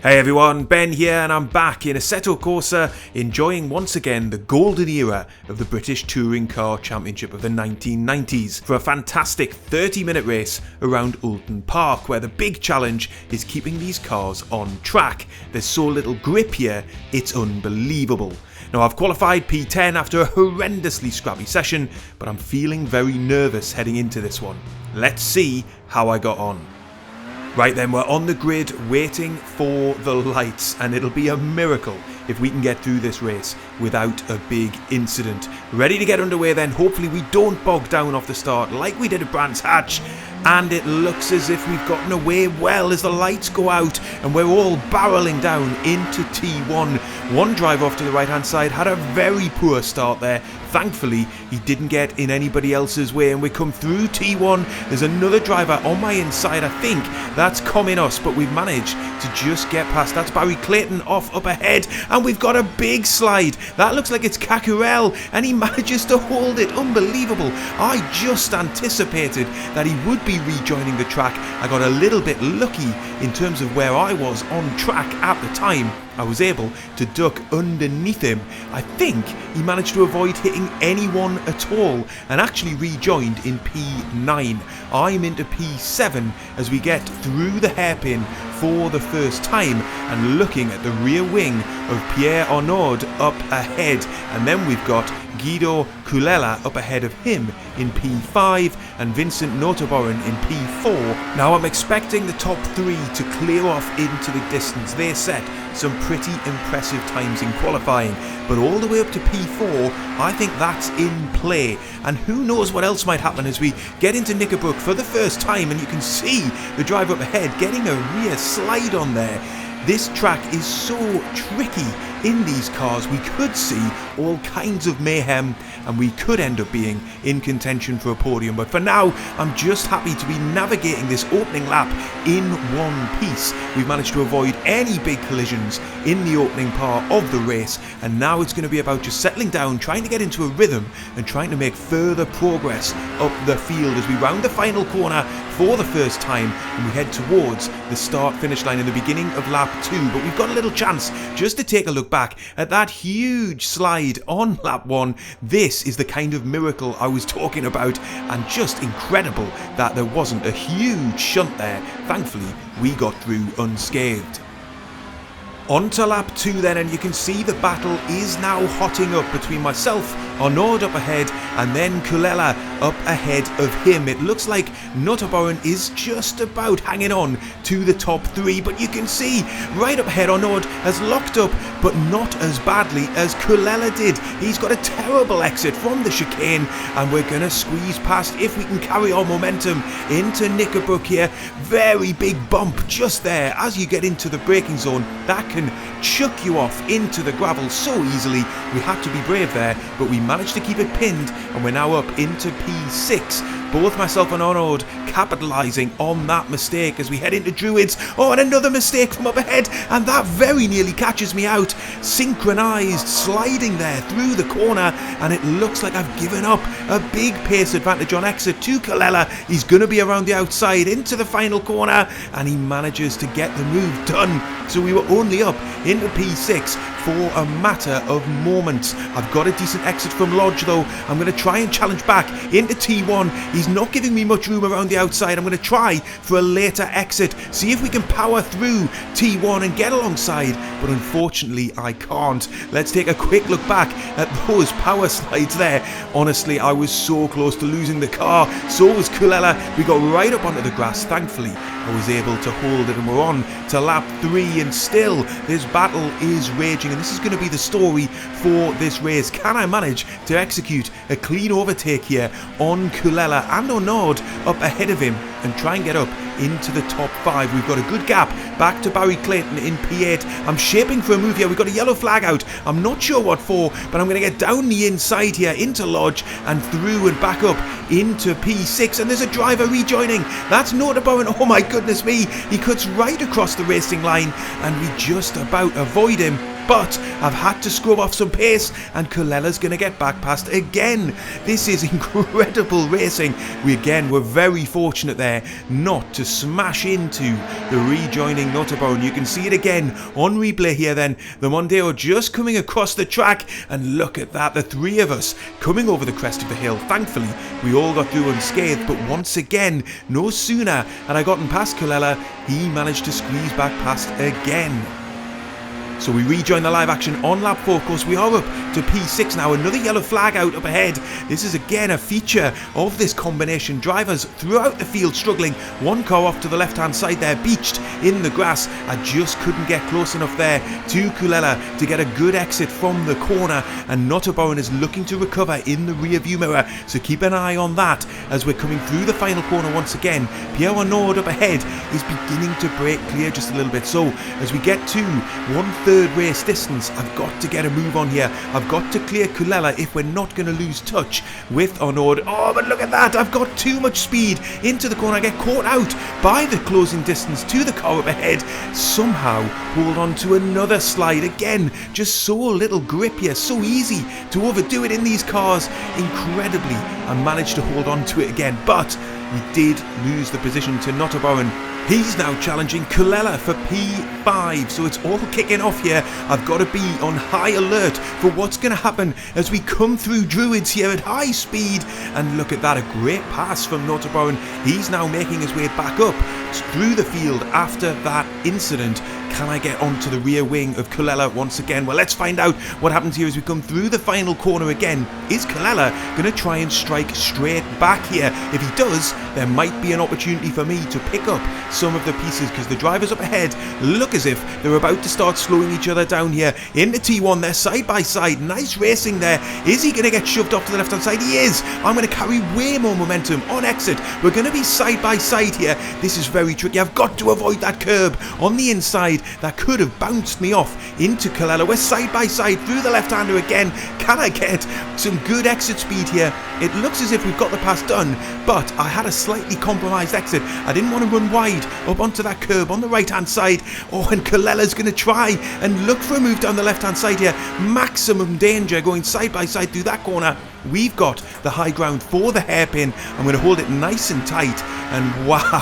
Hey everyone, Ben here, and I'm back in Assetto Corsa, enjoying once again the golden era of the British Touring Car Championship of the 1990s for a fantastic 30-minute race around Oulton Park, where the big challenge is keeping these cars on track. There's so little grip here, it's unbelievable. Now, I've qualified P10 after a horrendously scrappy session, but I'm feeling very nervous heading into this one. Let's see how I got on. Right then, we're on the grid waiting for the lights, and it'll be a miracle if we can get through this race without a big incident. Ready to get underway then. Hopefully we don't bog down off the start like we did at Brands Hatch, and it looks as if we've gotten away well as the lights go out and we're all barreling down into T1. One driver off to the right hand side had a very poor start there. Thankfully, he didn't get in anybody else's way, and we come through T1. There's another driver on my inside. I think that's coming us, but we've managed to just get past. That's Barry Clayton off up ahead, and we've got a big slide. That looks like it's Cacurel, and he manages to hold it. Unbelievable. I just anticipated that he would be rejoining the track. I got a little bit lucky in terms of where I was on track at the time. I was able to duck underneath him. I think he managed to avoid hitting anyone at all and actually rejoined in P9. I'm into P7 as we get through the hairpin for the first time and looking at the rear wing of Pierre Arnaud up ahead. And then we've got Guido Culella up ahead of him in P5 and Vincent Notaboren in P4. Now I'm expecting the top three to clear off into the distance. They set some pretty impressive times in qualifying, but all the way up to P4, I think that's in play. And who knows what else might happen as we get into Knickerbrook for the first time, and you can see the driver up ahead getting a rear slide on there. This track is so tricky in these cars. We could see all kinds of mayhem and we could end up being in contention for a podium, but for now I'm just happy to be navigating this opening lap in one piece. We've managed to avoid any big collisions in the opening part of the race, and now it's going to be about just settling down, trying to get into a rhythm and trying to make further progress up the field as we round the final corner for the first time and we head towards the start finish line in the beginning of lap 2. But we've got a little chance just to take a look back at that huge slide on lap 1. This is the kind of miracle I was talking about, and just incredible that there wasn't a huge shunt there. Thankfully we got through unscathed. On to lap 2 then, and you can see the battle is now hotting up between myself, Arnaud up ahead, and then Culella up ahead of him. It looks like Notaboren is just about hanging on to the top 3, but you can see right up ahead Arnaud has locked up, but not as badly as Culella did. He's got a terrible exit from the chicane, and we're going to squeeze past if we can carry our momentum into Knickerbrook here. Very big bump just there as you get into the braking zone. That can chuck you off into the gravel so easily. We had to be brave there, but we managed to keep it pinned, and we're now up into P6. Both myself and Arnaud capitalising on that mistake as we head into Druids. Oh, and another mistake from up ahead, and that very nearly catches me out. Synchronised sliding there through the corner, and it looks like I've given up a big pace advantage on exit to Culella. He's going to be around the outside into the final corner, and he manages to get the move done. So we were only up into P6 for a matter of moments. I've got a decent exit from Lodge though. I'm going to try and challenge back into T1. He's not giving me much room around the outside. I'm going to try for a later exit, see if we can power through T1 and get alongside, but unfortunately I can't. Let's take a quick look back at those power slides there. Honestly, I was so close to losing the car. So was Culella. We got right up onto the grass. Thankfully I was able to hold it, and we're on to lap 3, and still this battle is raging, and this is going to be the story for this race. Can I manage to execute a clean overtake here on Culella and Arnaud up ahead of him and try and get up into the top 5? We've got a good gap back to Barry Clayton in P8. I'm shaping for a move here. We've got a yellow flag out. I'm not sure what for, but I'm going to get down the inside here into Lodge and through and back up into P6, and there's a driver rejoining. That's Notaboren. Oh my goodness me, he cuts right across the racing line and we just about avoid him. but I've had to scrub off some pace, and Colella's going to get back past again. This is incredible racing. We again were very fortunate there not to smash into the rejoining Notabone. You can see it again on replay here then. The Mondeo just coming across the track, and look at that, the three of us coming over the crest of the hill. Thankfully, we all got through unscathed, but once again, no sooner had I gotten past Colella, he managed to squeeze back past again. So we rejoin the live action on lap 4. Of course, we are up to P6 now. Another yellow flag out up ahead. This is again a feature of this combination. Drivers throughout the field struggling. One car off to the left hand side there, beached in the grass. I just couldn't get close enough there to Colella to get a good exit from the corner, and Notabone is looking to recover in the rear view mirror, so keep an eye on that as we're coming through the final corner once again. Pierre Arnaud up ahead is beginning to break clear just a little bit, so as we get to 1/3 race distance, I've got to get a move on here. I've got to clear Colella if we're not going to lose touch with Arnaud. Oh, but look at that, I've got too much speed into the corner. I get caught out by the closing distance to the car up ahead. Somehow hold on to another slide again. Just so little grip here, so easy to overdo it in these cars. Incredibly, I managed to hold on to it again, but we did lose the position to Notabone. He's now challenging Colella for P5, so it's all kicking off here. I've got to be on high alert for what's going to happen as we come through Druids here at high speed. And look at that, a great pass from Notabone. He's now making his way back up through the field after that incident. Can I get onto the rear wing of Colella once again? Well, let's find out what happens here as we come through the final corner again. Is Colella going to try and strike straight back here? If he does, there might be an opportunity for me to pick up some of the pieces, because the drivers up ahead look as if they're about to start slowing each other down here. In the T1, they're side by side. Nice racing there. Is he going to get shoved off to the left hand side? He is. I'm going to carry way more momentum on exit. We're going to be side by side here. This is very tricky. I've got to avoid that curb on the inside that could have bounced me off into Colella. We're side by side through the left-hander again. Can I get some good exit speed here? It looks as if we've got the pass done, but I had a slightly compromised exit. I didn't want to run wide up onto that curb on the right-hand side. Oh, and Colella's going to try and look for a move down the left-hand side here. Maximum danger going side by side through that corner. We've got the high ground for the hairpin. I'm going to hold it nice and tight, and wow,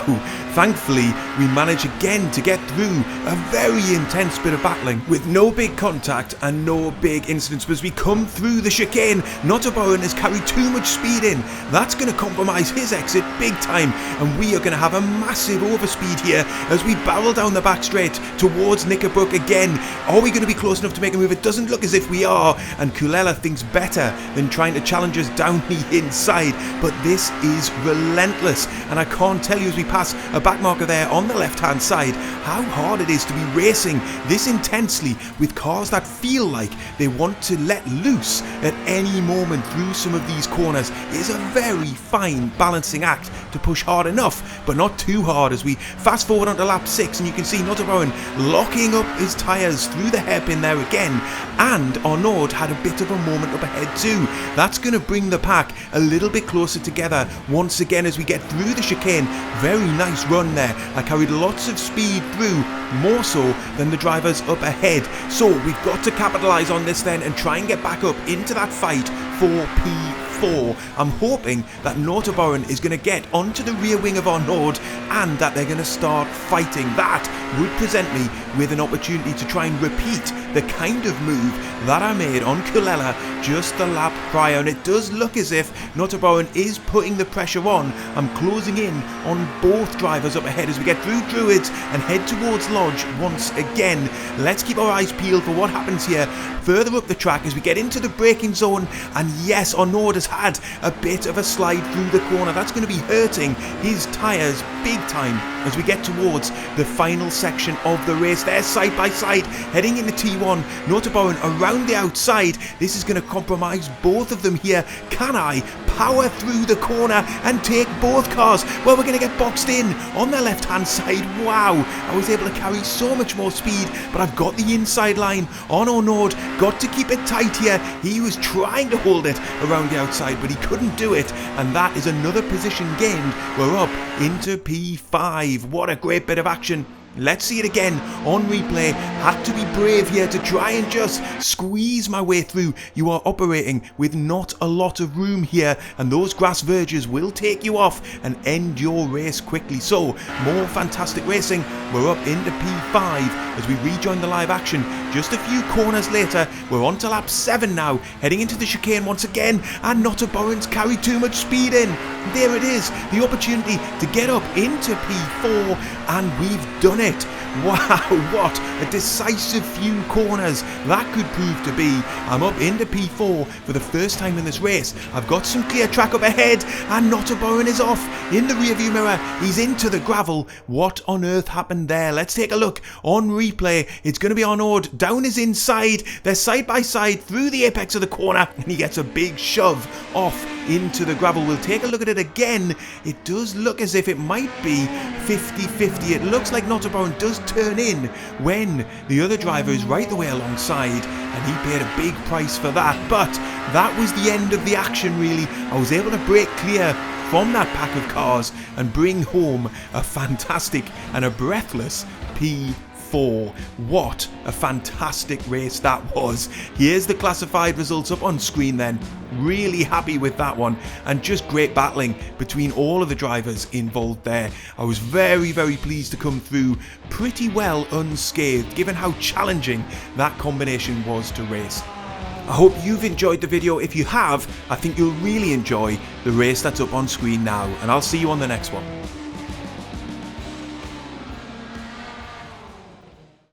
thankfully we manage again to get through a very intense bit of battling with no big contact and no big incidents. But as we come through the chicane, Notabone has carried too much speed in. That's going to compromise his exit big time, and we are going to have a massive overspeed here as we barrel down the back straight towards Knickerbrook again. Are we going to be close enough to make a move? It doesn't look as if we are, and Colella thinks better than trying to challenge us down the inside, but this is relentless, and I can't tell you as we pass a back marker there on the left hand side how hard it is to be racing this intensely with cars that feel like they want to let loose at any moment through some of these corners. It is a very fine balancing act to push hard enough but not too hard as we fast forward onto lap 6, and you can see Notabone locking up his tyres through the hairpin there again, and Arnaud had a bit of a moment up ahead too. That's going to bring the pack a little bit closer together once again as we get through the chicane. Very nice run there. I carried lots of speed through, more so than the drivers up ahead. So we've got to capitalise on this then and try and get back up into that fight for P4. I'm hoping that Notabone is going to get onto the rear wing of Arnaud and that they're going to start fighting. That would present me with an opportunity to try and repeat the kind of move that I made on Colella just the lap prior, and it does look as if Notabone is putting the pressure on. I'm closing in on both drivers up ahead as we get through Druids and head towards Lodge once again. Let's keep our eyes peeled for what happens here further up the track as we get into the braking zone, and yes, Arnaud has had a bit of a slide through the corner. That's going to be hurting his tyres big time as we get towards the final section of the race. They're side by side heading into T1. Notabone around the outside. This is going to compromise both of them here. Can I power through the corner and take both cars? Well, we're going to get boxed in on the left hand side. Wow, I was able to carry so much more speed, but I've got the inside line on Arnaud. Got to keep it tight here. He was trying to hold it around the outside, but he couldn't do it, and that is another position gained. We're up into P5. What a great bit of action Let's see it again on replay. Had to be brave here to try and just squeeze my way through. You are operating with not a lot of room here, and those grass verges will take you off and end your race quickly. So, more fantastic racing. We're up into P5 as we rejoin the live action. Just a few corners later, we're on to lap 7 now, heading into the chicane once again, and Not a Boren's carried too much speed in. There it is, the opportunity to get up into P4, and we've done it. Wow, what a decisive few corners that could prove to be. I'm up into P4 for the first time in this race. I've got some clear track up ahead, and Not a Boren is off in the rearview mirror. He's into the gravel. What on earth happened there? Let's take a look on replay. It's going to be Arnaud down his inside. They're side by side through the apex of the corner, and he gets a big shove off into the gravel. We'll take a look at it again. It does look as if it might be 50-50. It looks like Not a Boren does turn in when the other driver is right the way alongside, and he paid a big price for that. But that was the end of the action, really. I was able to break clear from that pack of cars and bring home a fantastic and a breathless P4. What a fantastic race that was. Here's the classified results up on screen then. Really happy with that one, and just great battling between all of the drivers involved there. I was very pleased to come through pretty well unscathed, given how challenging that combination was to race. I hope you've enjoyed the video. If you have, I think you'll really enjoy the race that's up on screen now, and I'll see you on the next one.